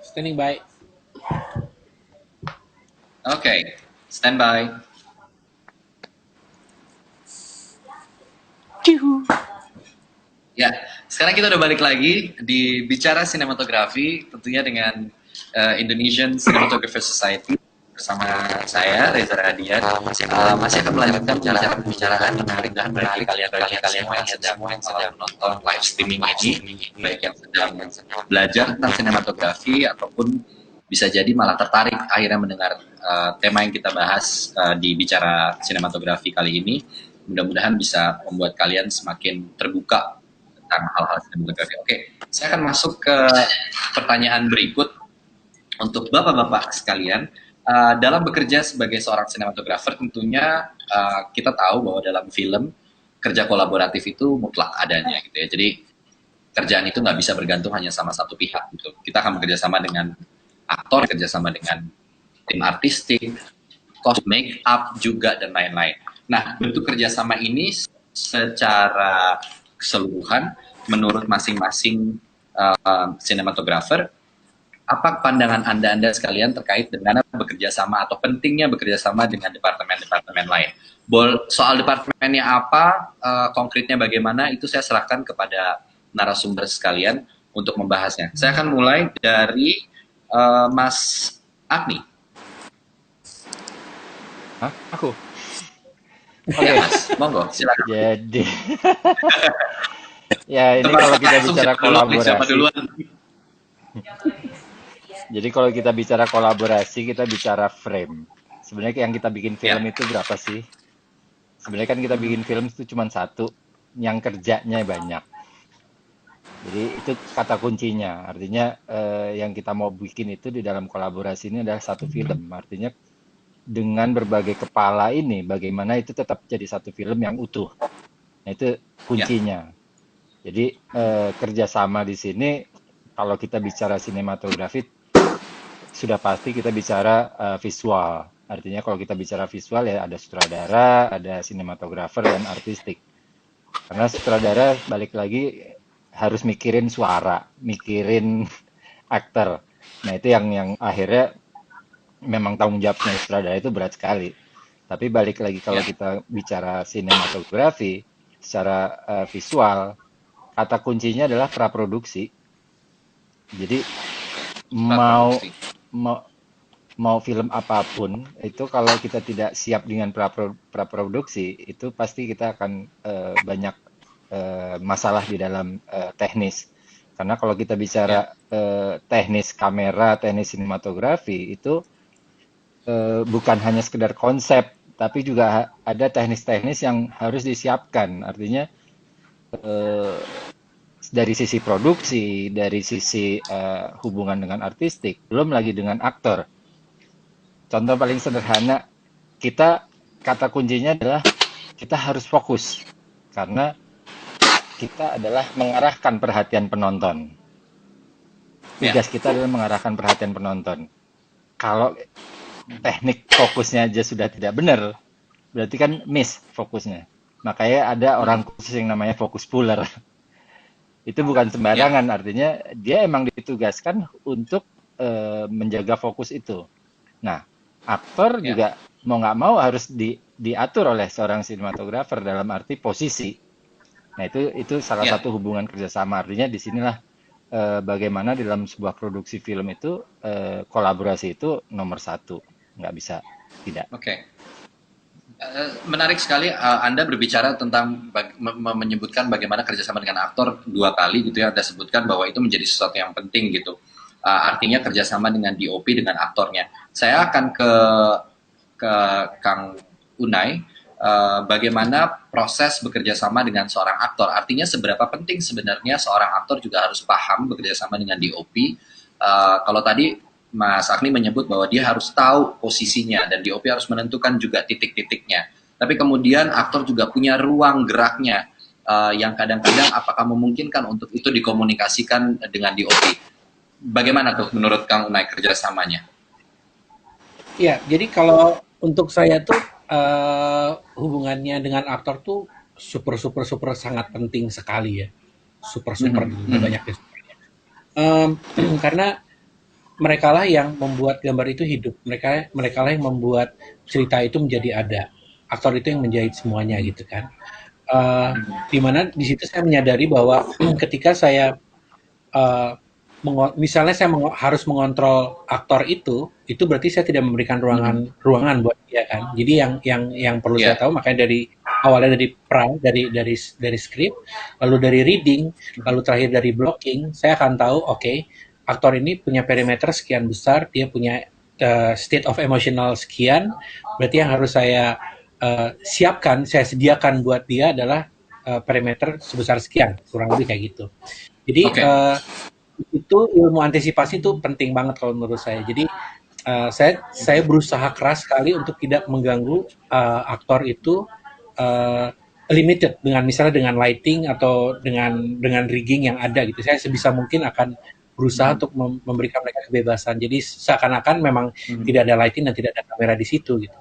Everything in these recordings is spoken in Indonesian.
Standing by. Oke, standby. Ya, sekarang kita udah balik lagi di Bicara Sinematografi, tentunya dengan Indonesian Cinematographer Society bersama saya Reza Radian. Masih akan melanjutkan pembicaraan menarik dan bagi kalian semua yang sedang menonton live streaming ini, baik yang sedang belajar tentang sinematografi ataupun bisa jadi malah tertarik akhirnya mendengar tema yang kita bahas di Bicara Sinematografi kali ini. Mudah-mudahan bisa membuat kalian semakin terbuka tentang hal-hal sinematografi. Oke, saya akan masuk ke pertanyaan berikut untuk bapak-bapak sekalian. Dalam bekerja sebagai seorang sinematografer, tentunya kita tahu bahwa dalam film kerja kolaboratif itu mutlak adanya, gitu ya. Jadi kerjaan itu nggak bisa bergantung hanya sama satu pihak, gitu. Kita akan bekerja sama dengan aktor, kerjasama dengan tim artistik, cost make up juga dan lain-lain. Nah, bentuk kerjasama ini secara keseluruhan menurut masing-masing sinematografer, apa pandangan Anda sekalian terkait dengan bekerja sama atau pentingnya bekerja sama dengan departemen-departemen lain? Soal departemennya apa, konkretnya bagaimana, itu saya serahkan kepada narasumber sekalian untuk membahasnya. Saya akan mulai dari Mas Agni. Hah? Aku? Oke, Mas. Monggo, silakan. Jadi, ya ini kalau kita bicara kolaborasi. Jadi kalau kita bicara kolaborasi, kita bicara frame. Sebenarnya yang kita bikin film itu berapa sih? Sebenarnya kan kita bikin film itu cuma satu, yang kerjanya banyak. Jadi itu kata kuncinya. Artinya yang kita mau bikin itu di dalam kolaborasi ini adalah satu film. Artinya dengan berbagai kepala ini, bagaimana itu tetap jadi satu film yang utuh. Nah itu kuncinya. Jadi kerjasama di sini, kalau kita bicara sinematografi, sudah pasti kita bicara visual. Artinya kalau kita bicara visual ya ada sutradara, ada sinematografer, dan artistik. Karena sutradara balik lagi harus mikirin suara, mikirin aktor. Nah itu yang akhirnya memang tanggung jawabnya sutradara itu berat sekali. Tapi balik lagi kalau kita bicara sinematografi, secara visual, kata kuncinya adalah praproduksi. Jadi mau film apapun itu kalau kita tidak siap dengan praproduksi itu pasti kita akan banyak masalah di dalam teknis. Karena kalau kita bicara teknis kamera, teknis sinematografi itu bukan hanya sekedar konsep, tapi juga ada teknis-teknis yang harus disiapkan. Artinya dari sisi produksi, dari sisi hubungan dengan artistik, belum lagi dengan aktor. Contoh paling sederhana, kata kuncinya adalah kita harus fokus karena kita adalah mengarahkan perhatian penonton. Tugas kita adalah mengarahkan perhatian penonton. Kalau teknik fokusnya aja sudah tidak benar, berarti kan miss fokusnya. Makanya ada orang khusus yang namanya fokus puller. Itu bukan sembarangan, artinya dia emang ditugaskan untuk menjaga fokus itu. Nah, aktor juga mau nggak mau harus diatur oleh seorang sinematografer dalam arti posisi. Nah, itu salah satu hubungan kerjasama. Artinya disinilah bagaimana dalam sebuah produksi film itu kolaborasi itu nomor satu. Nggak bisa tidak. Oke. Menarik sekali Anda berbicara tentang menyebutkan bagaimana kerjasama dengan aktor 2 kali gitu ya. Anda sebutkan bahwa itu menjadi sesuatu yang penting gitu. Artinya kerjasama dengan DOP dengan aktornya. Saya akan ke Kang Unai. Bagaimana proses bekerja sama dengan seorang aktor? Artinya seberapa penting sebenarnya seorang aktor juga harus paham bekerja sama dengan DOP. Kalau tadi Mas Agni menyebut bahwa dia harus tahu posisinya dan DOP harus menentukan juga titik-titiknya. Tapi kemudian aktor juga punya ruang geraknya yang kadang-kadang apakah memungkinkan untuk itu dikomunikasikan dengan DOP. Bagaimana tuh menurut Kang Unai kerjasamanya? Ya, jadi kalau untuk saya tuh hubungannya dengan aktor tuh super sangat penting sekali ya. Super banyak ya. Karena mereka lah yang membuat gambar itu hidup. Mereka lah yang membuat cerita itu menjadi ada. Aktor itu yang menjahit semuanya gitu kan. Eh, di mana di situ saya menyadari bahwa ketika saya eh, misalnya saya harus mengontrol aktor itu berarti saya tidak memberikan ruangan buat dia kan. Jadi yang perlu saya Ya. tahu makanya dari awalnya dari dari skrip, lalu dari reading, lalu terakhir dari blocking, saya akan tahu oke, aktor ini punya perimeter sekian besar, dia punya state of emotional sekian, berarti yang harus saya siapkan, saya sediakan buat dia adalah perimeter sebesar sekian, kurang lebih kayak gitu. Jadi Oke. itu ilmu antisipasi itu penting banget kalau menurut saya. Jadi saya berusaha keras sekali untuk tidak mengganggu aktor itu limited dengan misalnya dengan lighting atau dengan rigging yang ada gitu. Saya sebisa mungkin akan berusaha untuk memberikan mereka kebebasan. Jadi seakan-akan memang tidak ada lighting dan tidak ada kamera di situ gitu.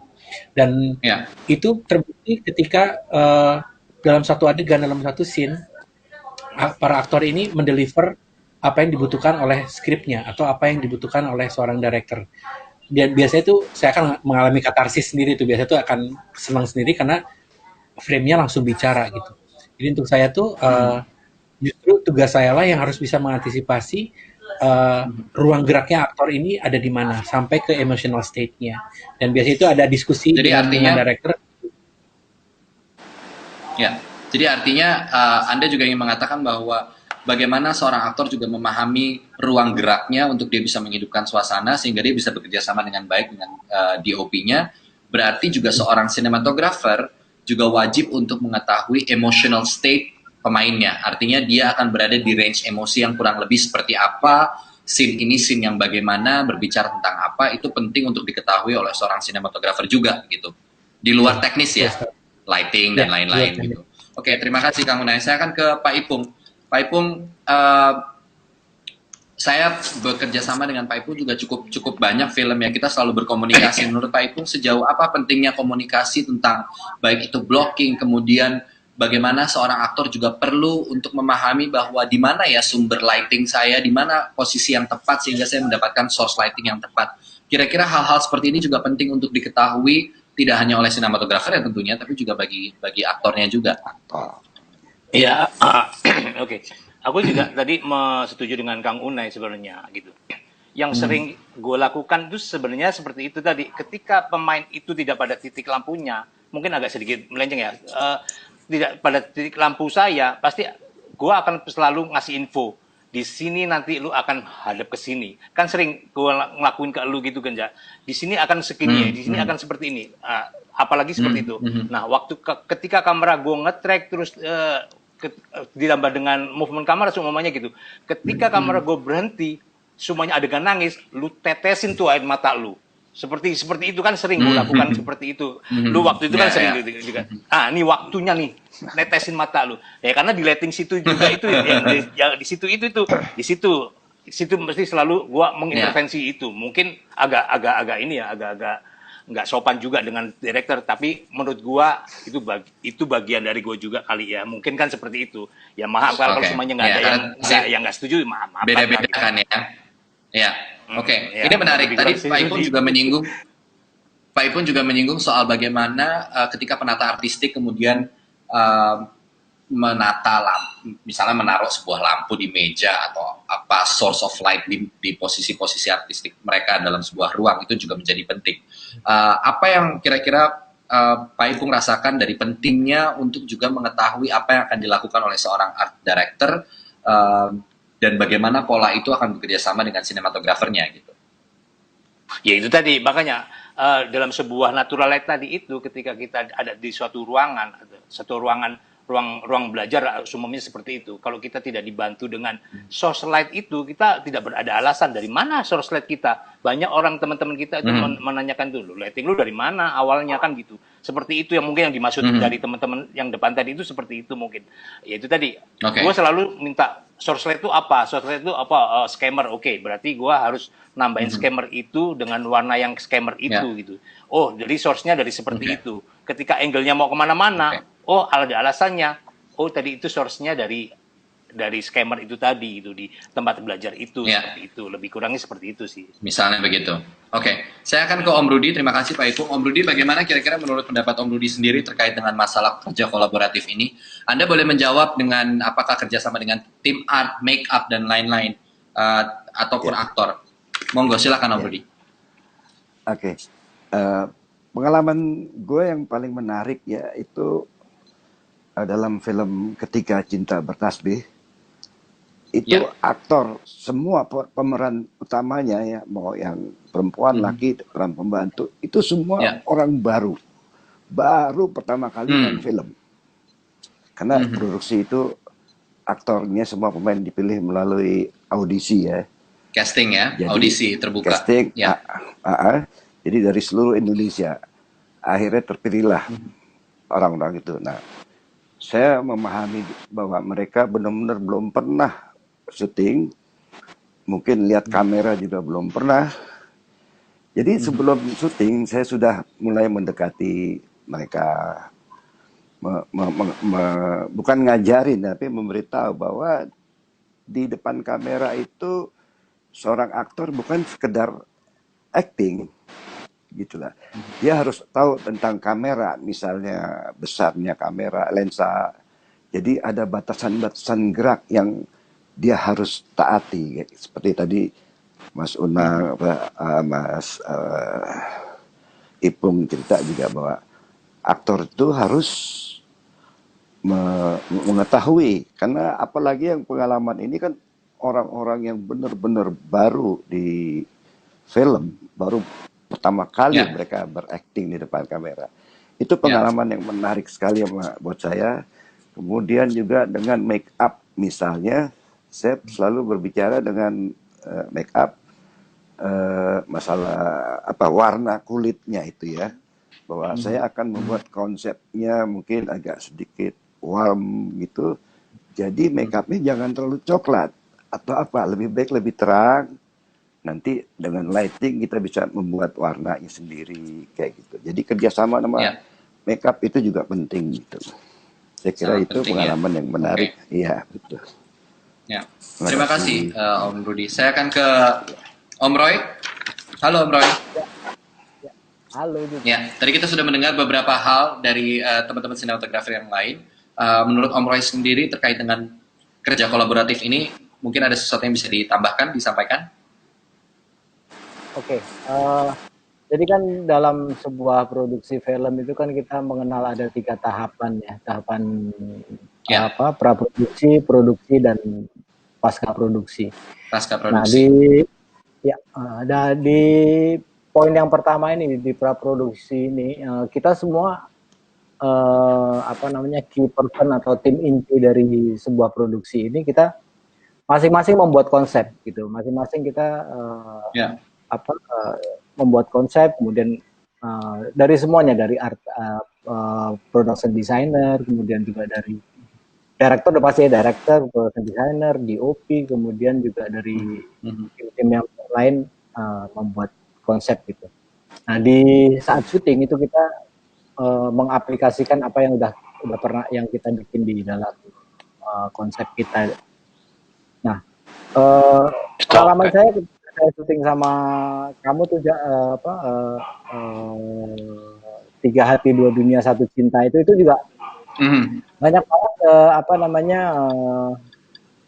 Dan Ya. itu terbukti ketika dalam satu adegan, dalam satu scene, para aktor ini mendeliver apa yang dibutuhkan oleh skripnya atau apa yang dibutuhkan oleh seorang director. Dan biasanya itu saya akan mengalami katarsis sendiri tuh. Biasanya itu akan senang sendiri karena frame-nya langsung bicara gitu. Jadi untuk saya tuh justru tugas saya lah yang harus bisa mengantisipasi ruang geraknya aktor ini ada di mana sampai ke emotional state-nya. Dan biasanya itu ada diskusi Jadi dengan artinya, director. ya. Jadi artinya Anda juga ingin mengatakan bahwa bagaimana seorang aktor juga memahami ruang geraknya untuk dia bisa menghidupkan suasana sehingga dia bisa bekerja sama dengan baik dengan DOP-nya. Berarti juga seorang sinematografer juga wajib untuk mengetahui emotional state pemainnya. Artinya dia akan berada di range emosi yang kurang lebih seperti apa, scene ini scene yang bagaimana, berbicara tentang apa, itu penting untuk diketahui oleh seorang sinematografer juga gitu. Di luar teknis ya, Yes, lighting dan ya, lain-lain gitu. Oke, terima kasih Kang Unai. Saya akan ke Pak Ipung. Pak Ipung, saya bekerja sama dengan Pak Ipung juga cukup banyak film yang kita selalu berkomunikasi. Menurut Pak Ipung, sejauh apa pentingnya komunikasi tentang baik itu blocking, kemudian bagaimana seorang aktor juga perlu untuk memahami bahwa di mana ya sumber lighting saya, di mana posisi yang tepat sehingga saya mendapatkan source lighting yang tepat. Kira-kira hal-hal seperti ini juga penting untuk diketahui tidak hanya oleh sinematografer ya tentunya, tapi juga bagi aktornya juga. Ya, oke. Aku juga tadi setuju dengan Kang Unai sebenarnya gitu. Yang sering gue lakukan itu sebenarnya seperti itu tadi. Ketika pemain itu tidak pada titik lampunya, mungkin agak sedikit melenceng ya. Tidak pada titik lampu saya, pasti gue akan selalu ngasih info. Di sini nanti lu akan hadap ke sini. Kan sering gue ngelakuin ke lu gitu kan, ja. Di sini akan segini, di sini akan seperti ini. Apalagi seperti itu. Nah, ketika kamera gue nge-track terus ditambah dengan movement kamera semuanya gitu. Ketika kamera gue berhenti, semuanya adegan nangis, lu tetesin tuh air mata lu. Seperti itu kan sering gue lakukan seperti itu. Lu waktu itu kan sering gitu juga. Ini waktunya nih, netesin mata lu. Ya karena di lighting situ juga itu yang di situ di situ mesti selalu gue mengintervensi itu. Mungkin agak ini ya, agak nggak sopan juga dengan director, tapi menurut gua itu bagian dari gua juga kali ya, mungkin kan seperti itu ya. Maaf kalau semuanya nggak ada yang nggak setuju, maaf beda-beda kan ya. Oke. Ini menarik tadi Pak Ipung juga menyinggung soal bagaimana ketika penata artistik kemudian menata lampu, misalnya menaruh sebuah lampu di meja atau apa source of light di posisi-posisi artistik mereka dalam sebuah ruang, itu juga menjadi penting. Apa yang kira-kira Pak Ipung rasakan dari pentingnya untuk juga mengetahui apa yang akan dilakukan oleh seorang art director dan bagaimana pola itu akan bekerja sama dengan sinematografernya gitu? Ya itu tadi, makanya dalam sebuah natural light tadi itu, ketika kita ada di suatu ruangan, ruang belajar umumnya seperti itu. Kalau kita tidak dibantu dengan source light itu, kita tidak ada alasan dari mana source light kita. Banyak orang teman-teman kita itu menanyakan dulu, lighting lu dari mana awalnya kan gitu. Seperti itu yang mungkin yang dimaksud dari teman-teman yang depan tadi itu seperti itu mungkin. Ya itu tadi. Gue selalu minta source light itu apa? Source light itu apa? Skimmer. Oke, berarti gue harus nambahin skimmer itu dengan warna yang skimmer itu gitu. Oh, jadi source-nya dari seperti itu. Ketika angle-nya mau kemana-mana, oh ada alasannya. Oh tadi itu source-nya dari dari scammer itu tadi itu di tempat belajar itu Ya. seperti itu, lebih kurangnya seperti itu sih. Misalnya begitu. Oke, saya akan ke Om Rudi. Terima kasih Pak Ipung. Om Rudi, bagaimana kira-kira menurut pendapat Om Rudi sendiri terkait dengan masalah kerja kolaboratif ini? Anda boleh menjawab dengan apakah kerjasama dengan tim art, make up, dan lain-lain, ataupun aktor. Monggo, silakan Om Rudi. Oke. Pengalaman gue yang paling menarik ya itu dalam film Ketika Cinta Bertasbih. Itu aktor semua pemeran utamanya ya, mau yang perempuan, laki, peran pembantu, itu semua orang baru pertama kali main film. Karena produksi itu aktornya semua pemain dipilih melalui audisi ya. Casting ya, Jadi, audisi terbuka. Casting, Ya. jadi dari seluruh Indonesia. Akhirnya terpilihlah orang-orang itu. Nah, saya memahami bahwa mereka benar-benar belum pernah syuting, mungkin lihat kamera juga belum pernah. Jadi sebelum syuting saya sudah mulai mendekati mereka, bukan ngajarin tapi memberitahu bahwa di depan kamera itu seorang aktor bukan sekedar acting, gitulah. Dia harus tahu tentang kamera, misalnya besarnya kamera, lensa. Jadi ada batasan-batasan gerak yang dia harus taati, seperti tadi Mas Unang, Mas Ipung cerita juga bahwa aktor itu harus mengetahui, karena apalagi yang pengalaman ini kan orang-orang yang benar-benar baru di film, baru pertama kali mereka berakting di depan kamera. Itu pengalaman yang menarik sekali buat saya. Kemudian juga dengan make up misalnya, saya selalu berbicara dengan make up masalah warna kulitnya itu ya, bahwa saya akan membuat konsepnya mungkin agak sedikit warm gitu, jadi make upnya jangan terlalu coklat atau lebih baik lebih terang, nanti dengan lighting kita bisa membuat warnanya sendiri kayak gitu. Jadi kerjasama sama make up itu juga penting gitu. Saya kira itu pengalaman yang menarik. Iya, betul. Ya. Terima kasih Om Rudi. Saya akan ke Om Roy. Halo Om Roy. Halo juga. Ya, tadi kita sudah mendengar beberapa hal dari teman-teman sinematografer yang lain. Menurut Om Roy sendiri terkait dengan kerja kolaboratif ini, mungkin ada sesuatu yang bisa ditambahkan, disampaikan? Oke, jadi kan dalam sebuah produksi film itu kan kita mengenal ada 3 tahapan ya, tahapan praproduksi, produksi, dan pasca produksi. Pasca Nah produksi. di poin yang pertama ini di praproduksi ini kita semua key person atau tim inti dari sebuah produksi ini, kita masing-masing membuat konsep gitu, masing-masing kita membuat konsep, kemudian dari semuanya, dari art, production designer, kemudian juga dari director, udah pasti ya, director, production designer, DOP, kemudian juga dari tim yang lain membuat konsep gitu. Nah di saat syuting itu kita mengaplikasikan apa yang udah pernah yang kita bikin di dalam konsep kita. Nah pengalaman saya syuting sama kamu tuh Tiga Hati Dua Dunia Satu Cinta itu juga banyak banget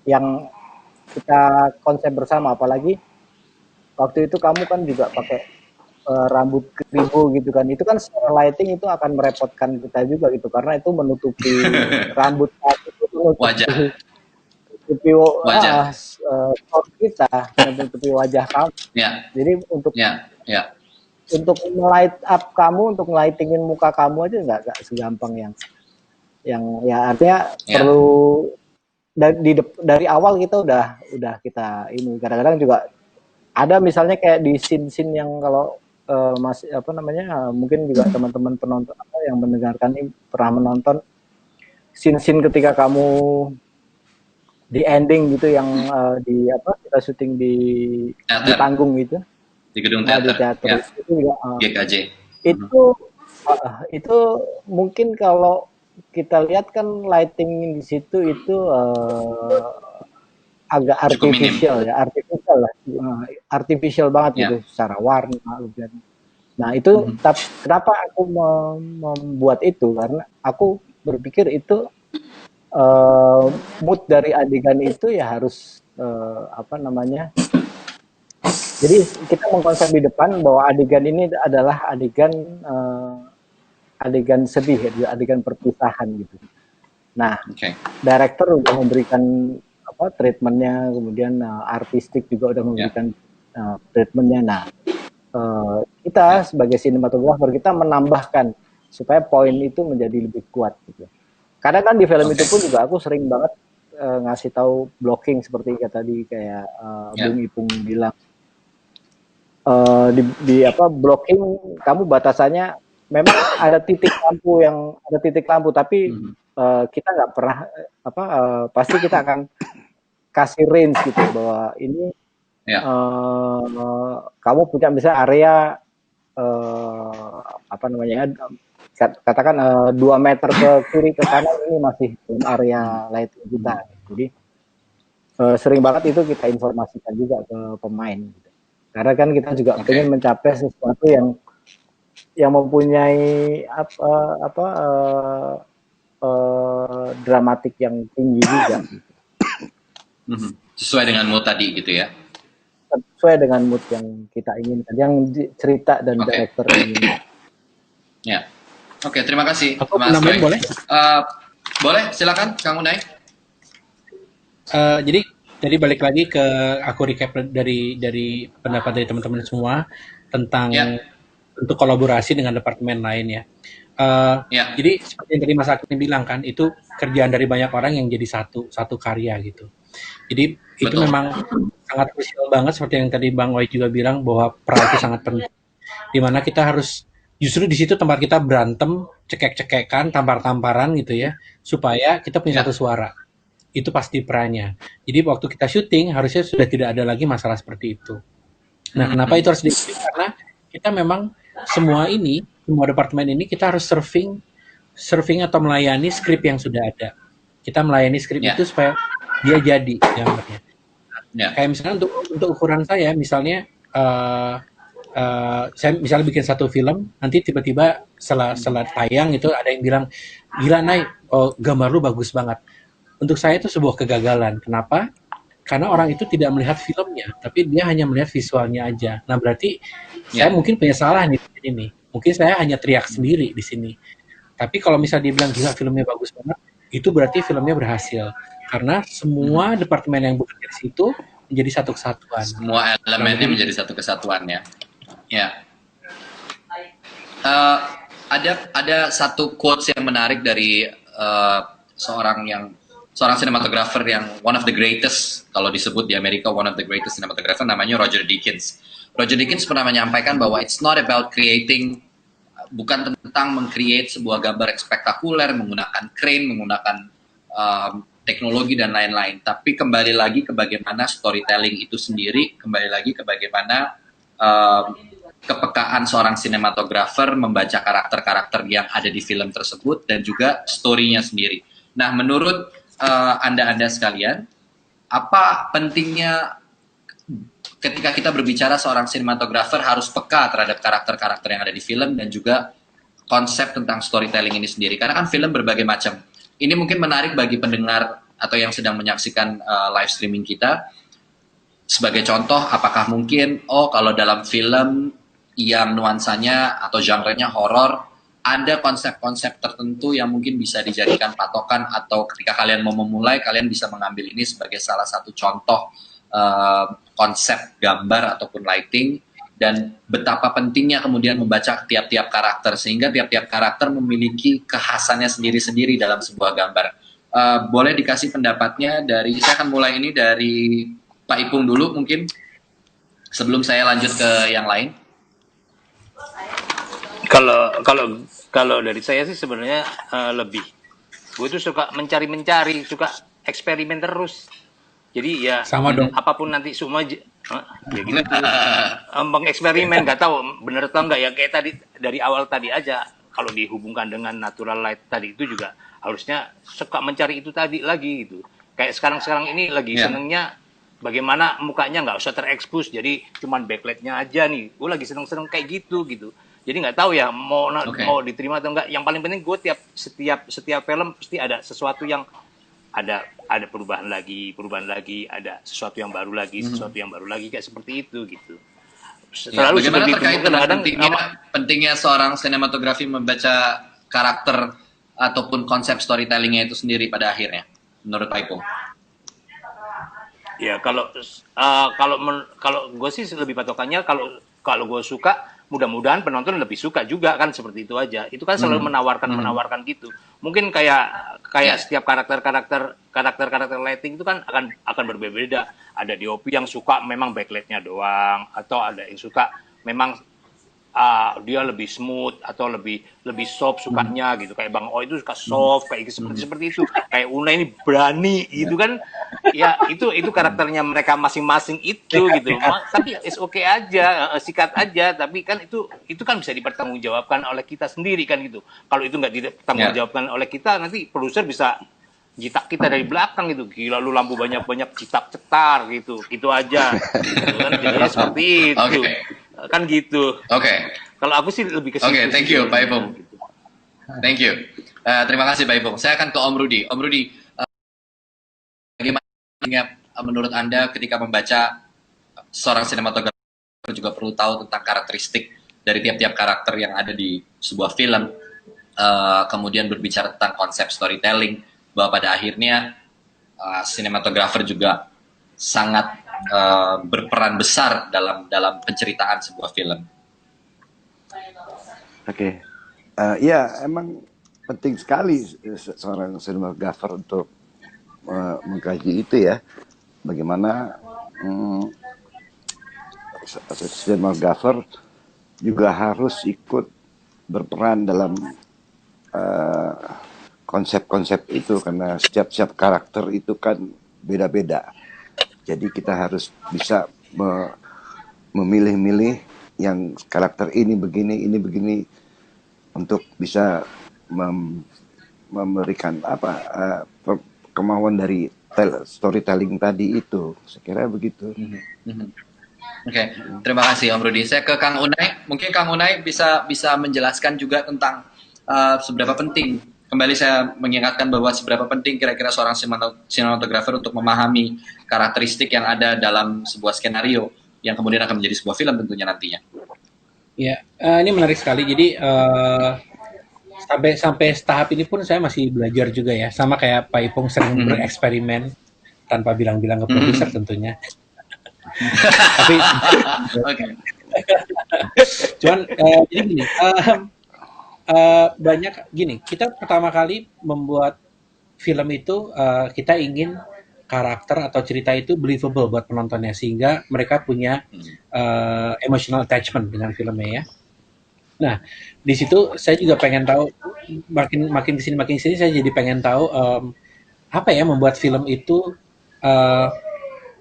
yang kita konsep bersama, apalagi waktu itu kamu kan juga pakai rambut keribu gitu kan, itu kan secara lighting itu akan merepotkan kita juga gitu, karena itu menutupi rambut itu, menutupi wajah kita, menutupi wajah kamu. Jadi untuk untuk light up kamu, untuk lightingin muka kamu aja nggak segampang yang ya artinya perlu dari awal kita udah kita ini. Kadang-kadang juga ada misalnya kayak di scene-scene yang kalau mungkin juga teman-teman penonton yang mendengarkan ini pernah menonton scene-scene ketika kamu di ending gitu yang kita syuting di panggung gitu, di gedung teater, di teater itu juga GKJ. Itu mungkin kalau kita lihat kan lighting di situ itu agak Cukup minim. artificial lah, artificial banget Ya. gitu secara warna. Nah itu kenapa aku membuat itu, karena aku berpikir itu mood dari adegan itu ya harus apa namanya. Jadi kita mengkonsep di depan bahwa adegan ini adalah adegan sedih, ya, adegan perpisahan gitu. Nah, Oke. director udah memberikan apa treatmentnya, kemudian artistik juga udah memberikan treatmentnya. Nah, kita sebagai sinematografer kita menambahkan supaya poin itu menjadi lebih kuat gitu. Karena kan di film itu pun juga aku sering banget ngasih tahu blocking seperti tadi kayak Bung Ipung bilang. Di apa blocking kamu batasannya memang ada titik lampu tapi kita nggak pernah apa pasti kita akan kasih range gitu bahwa ini kamu punya misalnya area apa namanya katakan 2 meter ke kiri ke kanan ini masih area lighting kita. Jadi sering banget itu kita informasikan juga ke pemain gitu. Karena kan kita juga pengen mencapai sesuatu yang mempunyai dramatik yang tinggi juga. Gitu. Sesuai dengan mood tadi gitu ya. Sesuai dengan mood yang kita inginkan, yang cerita dan director inginkan. Ya. Oke, terima kasih. Aku Mas nambahin boleh? Boleh, silakan Kang Unai. Jadi balik lagi ke aku recap dari pendapat dari teman-teman semua tentang untuk kolaborasi dengan departemen lain ya. Jadi seperti yang tadi Mas Akin bilang kan, itu kerjaan dari banyak orang yang jadi satu karya gitu. Jadi itu memang sangat krusial banget seperti yang tadi Bang Wai juga bilang bahwa peran itu sangat penting. Dimana kita harus justru di situ tempat kita berantem, cekek-cekekan, tampar-tamparan gitu ya, supaya kita punya satu suara. Itu pasti perannya. Jadi waktu kita syuting harusnya sudah tidak ada lagi masalah seperti itu. Nah, kenapa itu harus diikuti? Karena kita memang semua departemen ini kita harus surfing atau melayani skrip yang sudah ada. Kita melayani skrip itu supaya dia jadi gambarnya. Kayak misalnya untuk ukuran saya, misalnya saya misalnya bikin satu film, nanti tiba-tiba setelah tayang itu ada yang bilang, gila Nay, gambar lu bagus banget. Untuk saya itu sebuah kegagalan. Kenapa? Karena orang itu tidak melihat filmnya, tapi dia hanya melihat visualnya aja. Nah, berarti saya mungkin punya salah nih di sini. Mungkin saya hanya teriak sendiri di sini. Tapi kalau misalnya dia bilang gila filmnya bagus banget, itu berarti filmnya berhasil. Karena semua departemen yang bekerja di situ menjadi satu kesatuan. Semua elemennya menjadi satu kesatuan ya. Ya. Ada satu quotes yang menarik dari seorang cinematographer yang one of the greatest, kalau disebut di Amerika one of the greatest cinematographer, namanya Roger Deakins. Roger Deakins pernah menyampaikan bahwa it's not about creating, bukan tentang meng-create sebuah gambar yang spektakuler menggunakan crane, menggunakan teknologi dan lain-lain, tapi kembali lagi ke bagaimana storytelling itu sendiri, kembali lagi ke bagaimana kepekaan seorang sinematografer membaca karakter-karakter yang ada di film tersebut dan juga story-nya sendiri. Nah, menurut Anda sekalian, apa pentingnya ketika kita berbicara seorang sinematografer harus peka terhadap karakter-karakter yang ada di film dan juga konsep tentang storytelling ini sendiri? Karena kan film berbagai macam. Ini mungkin menarik bagi pendengar atau yang sedang menyaksikan live streaming kita. Sebagai contoh, apakah mungkin, kalau dalam film yang nuansanya atau genre-nya horor, ada konsep-konsep tertentu yang mungkin bisa dijadikan patokan, atau ketika kalian mau memulai, kalian bisa mengambil ini sebagai salah satu contoh konsep gambar ataupun lighting, dan betapa pentingnya kemudian membaca tiap-tiap karakter, sehingga tiap-tiap karakter memiliki kekhasannya sendiri-sendiri dalam sebuah gambar. Boleh dikasih pendapatnya saya akan mulai ini dari Pak Ipung dulu mungkin, sebelum saya lanjut ke yang lain. Kalau dari saya sih sebenarnya lebih, gue tuh suka mencari, suka eksperimen terus. Jadi ya sama dong. Apapun nanti semua ya gitu. Mengeksperimen, nggak tahu bener atau enggak ya, kayak tadi dari awal tadi aja, kalau dihubungkan dengan natural light tadi itu juga harusnya suka mencari itu tadi lagi gitu. Kayak sekarang ini lagi Ya. senengnya bagaimana mukanya nggak usah terekspos, jadi cuman backlightnya aja nih. Gue lagi seneng-seneng kayak gitu gitu. Jadi nggak tahu ya Oke. mau diterima atau enggak. Yang paling penting gue setiap film pasti ada sesuatu yang ada perubahan lagi, ada sesuatu yang baru lagi, sesuatu yang baru lagi kayak seperti itu gitu. Ya, Selalu bagaimana seperti itu. terkait dengan Kadang-kadang pentingnya seorang sinematografi membaca karakter ataupun konsep storytellingnya itu sendiri pada akhirnya, menurut Pak Ipung? ya kalau gue sih lebih patokannya kalau gue suka, mudah-mudahan penonton lebih suka juga kan seperti itu aja. Itu kan selalu menawarkan gitu. Mungkin kayak setiap karakter lighting itu kan akan berbeda-beda. Ada DOP yang suka memang backlightnya doang, atau ada yang suka memang dia lebih smooth atau lebih soft sukanya gitu. Kayak Bang O itu suka soft kayak seperti itu. Kayak Una ini berani gitu kan. Ya itu karakternya mereka masing-masing itu gitu. Tapi it's okay aja, sikat aja. Tapi kan itu kan bisa dipertanggungjawabkan oleh kita sendiri kan gitu. Kalau itu nggak dipertanggungjawabkan oleh kita, nanti produser bisa jitak kita dari belakang gitu. Gila lu lampu banyak-banyak jitak cetar gitu. Gitu aja. Gitu kan jadinya seperti itu. Oke. Kan gitu. Oke. Kalau aku sih lebih ke situ. Oke, thank you, sih. Pak Ipung. Thank you. Terima kasih, Pak Ipung. Saya akan ke Om Rudi. Om Rudi, bagaimana menurut Anda ketika membaca seorang sinematografer juga perlu tahu tentang karakteristik dari tiap-tiap karakter yang ada di sebuah film, kemudian berbicara tentang konsep storytelling, bahwa pada akhirnya sinematografer juga sangat berperan besar dalam penceritaan sebuah film. Oke. Ya, emang penting sekali seorang sinematografer untuk mengkaji itu ya. Bagaimana sinematografer juga harus ikut berperan dalam konsep-konsep itu, karena setiap karakter itu kan beda-beda. Jadi kita harus bisa memilih-milih yang karakter ini begini untuk bisa memberikan kemauan dari storytelling tadi itu. Saya kira begitu. Oke, terima kasih Om Rudi. Saya ke Kang Unai. Mungkin Kang Unai bisa menjelaskan juga tentang seberapa penting. Kembali saya mengingatkan bahwa seberapa penting kira-kira seorang sinematografer untuk memahami karakteristik yang ada dalam sebuah skenario yang kemudian akan menjadi sebuah film tentunya nantinya. Ya, ini menarik sekali. Jadi sampai tahap ini pun saya masih belajar juga ya. Sama kayak Pak Ipung sering bereksperimen tanpa bilang-bilang ke produser tentunya. Tapi Oke. cuman jadi gini, banyak gini. Kita pertama kali membuat film itu kita ingin karakter atau cerita itu believable buat penontonnya, sehingga mereka punya emotional attachment dengan filmnya ya. Nah, di situ saya juga pengen tahu, makin kesini saya jadi pengen tahu apa ya membuat film itu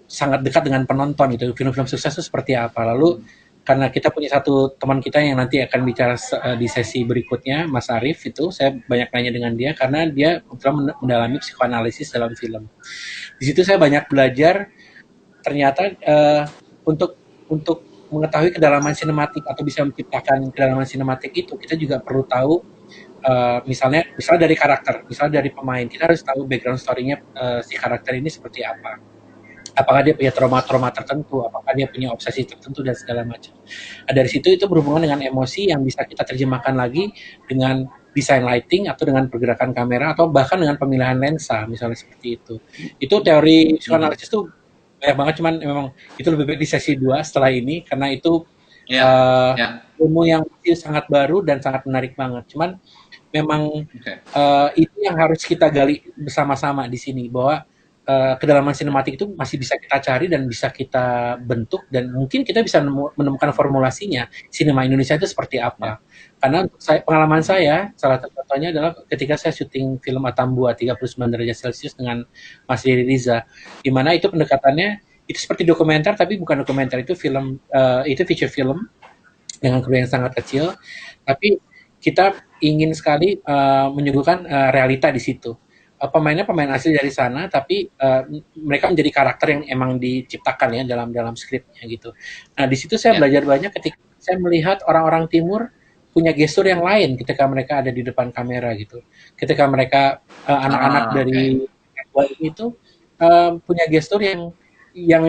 sangat dekat dengan penonton gitu. Film-film sukses itu seperti apa? Lalu karena kita punya satu teman kita yang nanti akan bicara di sesi berikutnya, Mas Arief itu, saya banyak nanya dengan dia karena dia telah mendalami psikoanalisis dalam film. Di situ saya banyak belajar ternyata untuk mengetahui kedalaman sinematik atau bisa menciptakan kedalaman sinematik itu, kita juga perlu tahu misalnya dari karakter, misalnya dari pemain, kita harus tahu background story-nya si karakter ini seperti apa. Apakah dia punya trauma-trauma tertentu, apakah dia punya obsesi tertentu dan segala macam. Dari situ itu berhubungan dengan emosi yang bisa kita terjemahkan lagi dengan desain lighting atau dengan pergerakan kamera atau bahkan dengan pemilihan lensa misalnya seperti itu. Itu teori psikoanalisis itu banyak banget, cuman memang itu lebih baik di sesi 2 setelah ini karena itu ilmu yang sangat baru dan sangat menarik banget. Cuman memang itu yang harus kita gali bersama-sama di sini, bahwa kedalaman sinematik itu masih bisa kita cari dan bisa kita bentuk, dan mungkin kita bisa menemukan formulasinya sinema Indonesia itu seperti apa. Karena pengalaman saya, salah satu contohnya adalah ketika saya syuting film Atambua 39 derajat Celcius dengan Mas Riri Riza, di mana itu pendekatannya itu seperti dokumenter, tapi bukan dokumenter, itu film, itu feature film dengan kru yang sangat kecil, tapi kita ingin sekali menyuguhkan realita di situ. Pemainnya pemain asli dari sana, tapi mereka menjadi karakter yang emang diciptakan ya dalam skripnya gitu. Nah di situ saya Ya. belajar banyak ketika saya melihat orang-orang Timur punya gestur yang lain ketika mereka ada di depan kamera gitu. Ketika mereka anak-anak Oke. dari itu punya gestur yang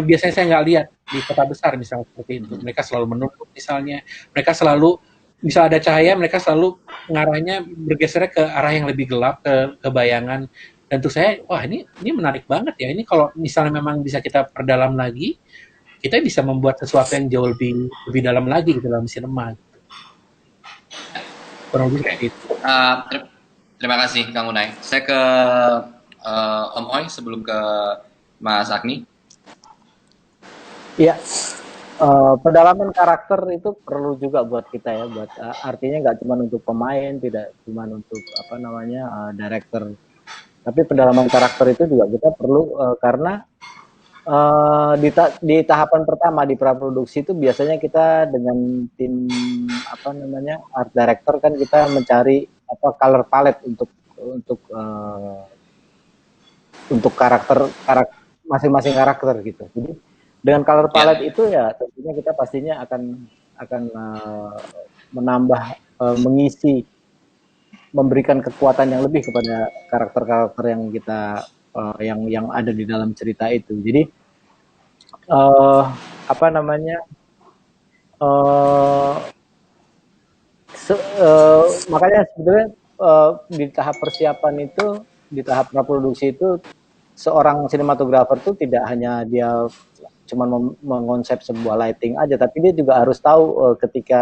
biasanya saya nggak lihat di kota besar misalnya seperti itu. Mereka selalu menunduk misalnya, mereka selalu misal ada cahaya, mereka selalu ngarahnya bergesernya ke arah yang lebih gelap, ke bayangan. Dan tuh saya, wah ini menarik banget ya. Ini kalau misalnya memang bisa kita perdalam lagi, kita bisa membuat sesuatu yang jauh lebih dalam lagi gitu dalam sinema. Kurang lebih Oke. seperti itu. Terima kasih Kang Unai. Saya ke Om Oi sebelum ke Mas Agni. Iya, pendalaman karakter itu perlu juga buat kita ya, buat artinya nggak cuma untuk pemain, tidak cuma untuk apa namanya director, tapi pendalaman karakter itu juga kita perlu karena di tahapan pertama di praproduksi itu biasanya kita dengan tim apa namanya art director kan kita mencari apa color palette untuk karakter masing-masing karakter gitu. Jadi dengan color palette itu ya tentunya kita pastinya akan menambah mengisi memberikan kekuatan yang lebih kepada karakter-karakter yang kita yang ada di dalam cerita itu. Jadi apa namanya makanya sebetulnya di tahap persiapan itu, di tahap praproduksi itu, seorang sinematografer tuh tidak hanya dia cuma mengonsep sebuah lighting aja, tapi dia juga harus tahu ketika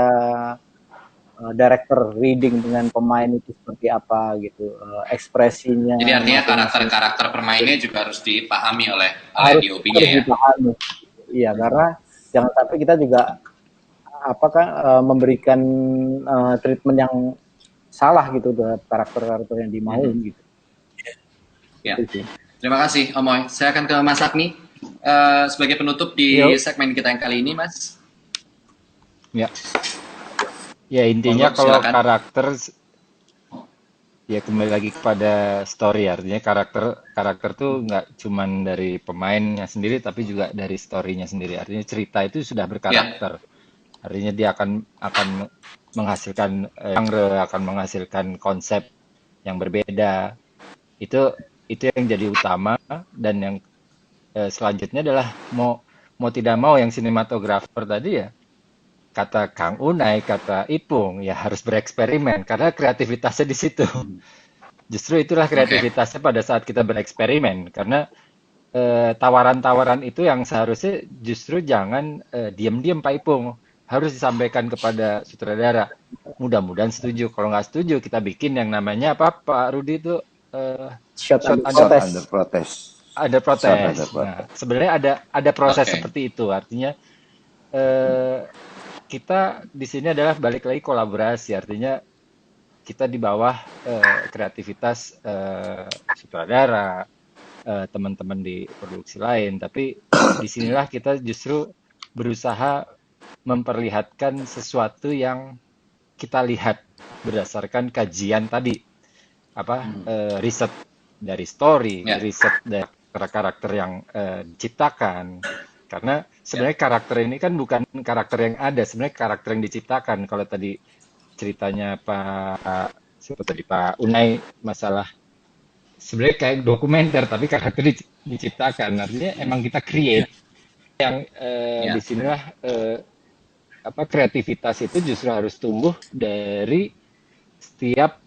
director reading dengan pemain itu seperti apa gitu, ekspresinya. Jadi artinya karakter-karakter permainnya juga harus dipahami oleh DOP-nya ya. Dipahami. Iya, karena jangan sampai kita juga apakah memberikan treatment yang salah gitu terhadap karakter-karakter yang dimau gitu. Ya. Terima kasih Om Oi. Saya akan ke Mas Agni sebagai penutup di segmen kita yang kali ini, Mas. Ya. Ya intinya kalau karakter ya kembali lagi kepada story, artinya karakter tuh nggak cuman dari pemainnya sendiri tapi juga dari storynya sendiri. Artinya cerita itu sudah berkarakter. Artinya dia akan menghasilkan genre, akan menghasilkan konsep yang berbeda. Itu yang jadi utama, dan yang selanjutnya adalah mau tidak mau yang sinematografer tadi ya, kata Kang Unai, kata Ipung, ya harus bereksperimen karena kreativitasnya di situ. Justru itulah kreativitasnya pada saat kita bereksperimen, karena tawaran-tawaran itu yang seharusnya justru jangan diam-diam Pak Ipung, harus disampaikan kepada sutradara. Mudah-mudahan setuju. Kalau nggak setuju, kita bikin yang namanya apa Pak Rudi itu shot under protest. Ada protes. Nah, sebenarnya ada proses seperti itu. Artinya kita di sini adalah balik lagi kolaborasi, artinya kita di bawah kreativitas sutradara, teman-teman di produksi lain, tapi disinilah kita justru berusaha memperlihatkan sesuatu yang kita lihat berdasarkan kajian tadi, riset dari story, riset dari karakter yang diciptakan. Karena sebenarnya karakter ini kan bukan karakter yang ada, sebenarnya karakter yang diciptakan. Kalau tadi ceritanya Pak Unai masalah sebenarnya kayak dokumenter, tapi karakter diciptakan. Artinya emang kita create. Yang disinilah kreativitas itu justru harus tumbuh dari setiap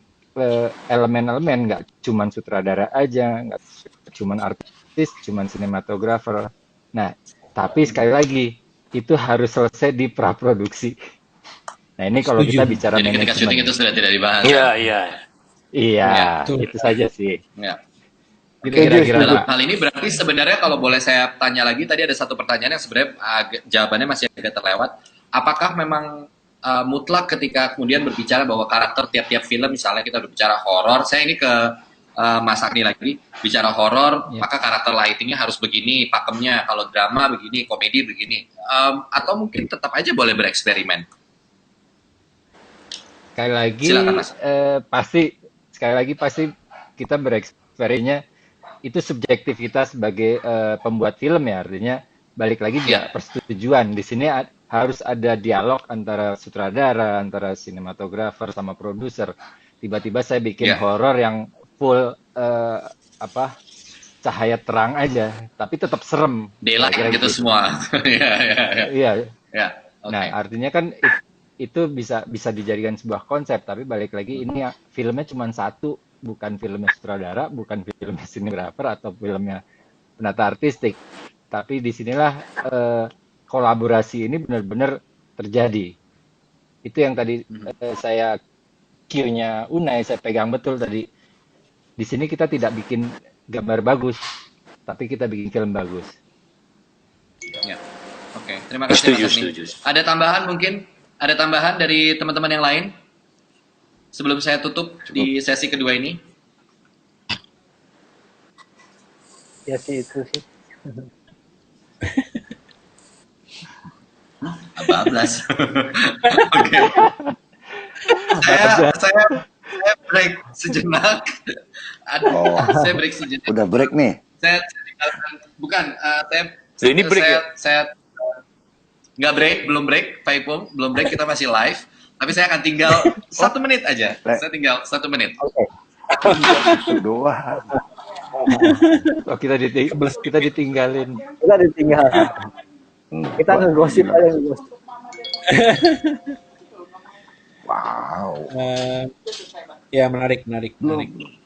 elemen-elemen, nggak cuman sutradara aja, nggak cuman artis, cuman sinematografer. Nah, tapi sekali lagi itu harus selesai di praproduksi. Nah ini kalau kita bicara manajemen. Jadi ketika syuting itu sudah tidak dibahas. Iya, itu saja sih. Ya. Kira-kira hal ini berarti sebenarnya kalau boleh saya tanya lagi, tadi ada satu pertanyaan yang sebenarnya jawabannya masih agak terlewat. Apakah memang mutlak ketika kemudian berbicara bahwa karakter tiap-tiap film, misalnya kita berbicara horor, saya ini ke Mas Agni lagi, bicara horor, maka karakter lightingnya harus begini, pakemnya, kalau drama begini, komedi begini, atau mungkin tetap aja boleh bereksperimen? sekali lagi Silakan Mas. sekali lagi pasti kita bereksperimennya itu subjektif kita sebagai pembuat film ya, artinya balik lagi juga Ya, persetujuan. Di sini harus ada dialog antara sutradara, antara sinematografer sama produser. Tiba-tiba saya bikin ya, horor yang full apa cahaya terang aja, tapi tetap serem. daylight Kira-kira gitu gitu. semua. Ya, ya, ya, Iya. ya. Nah, Oke. artinya kan itu bisa bisa dijadikan sebuah konsep, tapi balik lagi ini ya, filmnya cuma satu, bukan filmnya sutradara, bukan filmnya sinegrafer atau filmnya penata artistik. Tapi disinilah kolaborasi ini benar-benar terjadi. Itu yang tadi Mhm. saya cue-nya Unai saya pegang betul tadi. Di sini kita tidak bikin gambar bagus, tapi kita bikin film bagus. Ya. Oke, terima kasih Setuju, Mas Agni. setuju. Ada tambahan mungkin? Ada tambahan dari teman-teman yang lain sebelum saya tutup Cukup. di sesi kedua ini? Ya sih itu sih. Bablas. Oke. Saya break sejenak. Aduh, Oh, saya break sejenak. udah break nih. Saya tinggalkan, bukan, Loh, ini break ya? saya nggak break, belum break, Pak Ipung, belum break, kita masih live. Tapi saya akan tinggal 1 menit aja. Saya tinggal 1 menit. Oke. Itu doang. Oh, kita ditinggalin. Kita ditinggal. Kita ngegosip aja ngegosip. Wow. Ya menarik, menarik, Belum. menarik.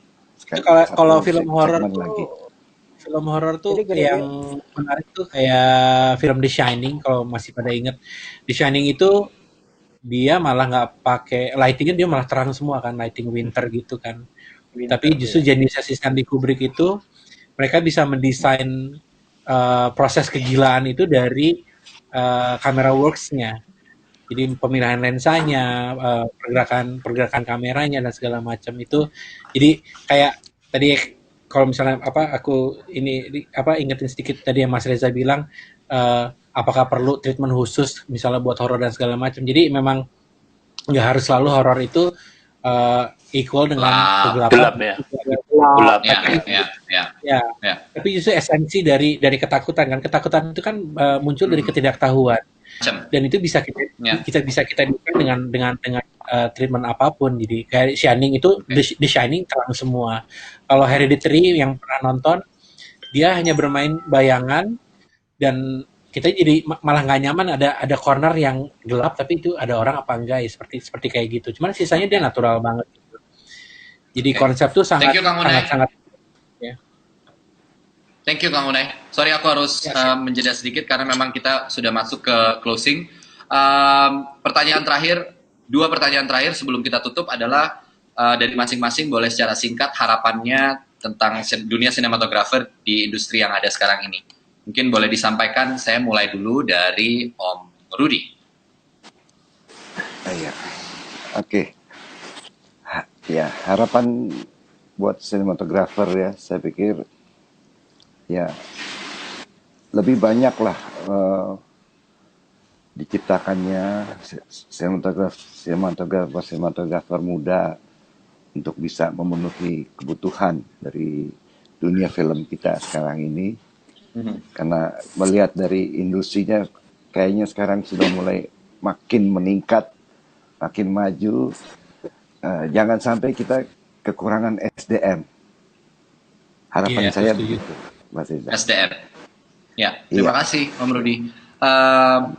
Kalau Satu film horor segmen tuh, lagi. film horor tuh Jadi gini, yang menarik tuh kayak film The Shining, kalau masih pada inget. The Shining itu dia malah nggak pakai lightingnya, dia malah terang semua kan, lighting winter gitu kan. Tapi justru jenisasi Stanley Kubrick itu mereka bisa mendesain proses kegilaan itu dari camera works-nya. Jadi pemilihan lensanya, pergerakan kameranya dan segala macam itu. Jadi kayak tadi kalau misalnya aku ini ingetin sedikit tadi yang Mas Reza bilang, apakah perlu treatment khusus misalnya buat horor dan segala macam. Jadi memang nggak harus selalu horor itu equal dengan kegelapan. Gelap ya. Gelap. Ya. Tapi justru esensi dari ketakutan kan. Ketakutan itu kan muncul dari ketidaktahuan. Dan itu bisa kita desain dengan treatment apapun. Jadi kayak Shining itu The Shining terang semua. Kalau Hereditary yang pernah nonton, dia hanya bermain bayangan dan kita jadi malah nggak nyaman, ada corner yang gelap tapi itu ada orang apa enggak ya, seperti kayak gitu. Cuman sisanya dia natural banget. Jadi konsep tuh sangat Thank you, Kang Unai. sangat Thank you Kang Unai. Sorry aku harus menjeda sedikit karena memang kita sudah masuk ke closing. Pertanyaan terakhir, 2 pertanyaan terakhir sebelum kita tutup adalah dari masing-masing boleh secara singkat harapannya tentang dunia sinematografer di industri yang ada sekarang ini. Mungkin boleh disampaikan, saya mulai dulu dari Om Rudy. Iya. Oke. Ya, harapan buat sinematografer ya, saya pikir ya lebih banyak lah diciptakannya sinematografer muda untuk bisa memenuhi kebutuhan dari dunia film kita sekarang ini. Karena melihat dari industrinya kayaknya sekarang sudah mulai makin meningkat, makin maju. Jangan sampai kita kekurangan SDM. Harapan saya begitu, Mas Reza. SDM. Ya, terima kasih Om Rudy.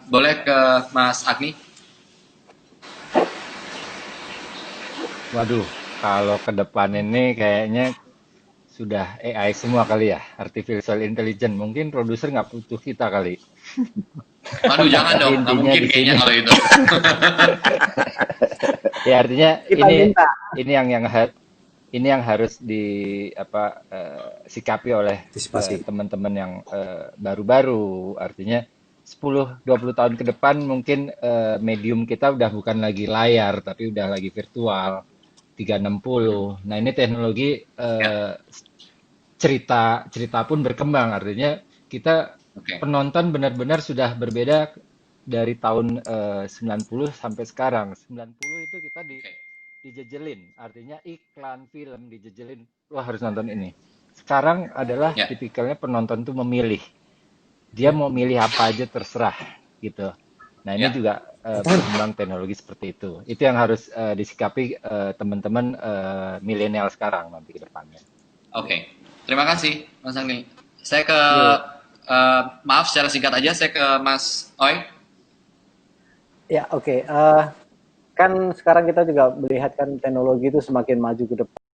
Boleh ke Mas Agni? Waduh, kalau ke depan ini kayaknya sudah AI semua kali ya, artificial intelligence. Mungkin produser nggak butuh kita kali. Aduh, jangan dong, nggak mungkin kayaknya kalau itu. Ya artinya Kita minta. ini yang harus sikapi oleh teman-teman yang baru-baru. Artinya 10-20 tahun ke depan mungkin medium kita udah bukan lagi layar, tapi udah lagi virtual. 360. Nah ini teknologi cerita pun berkembang. Artinya kita penonton benar-benar sudah berbeda dari tahun 90 sampai sekarang. 90 itu kita dijejelin, artinya iklan film dijejelin, wah harus nonton ini. Sekarang adalah Ya, tipikalnya penonton tuh memilih, dia mau milih apa aja terserah gitu. Nah ini ya. juga berkembang teknologi seperti itu. Itu yang harus disikapi teman-teman milenial sekarang nanti ke depannya. Oke. Terima kasih, Mas Anggi. Saya ke Yuk. maaf secara singkat aja, saya ke Mas Oi. Ya, oke. Kan sekarang kita juga melihat kan teknologi itu semakin maju ke depan.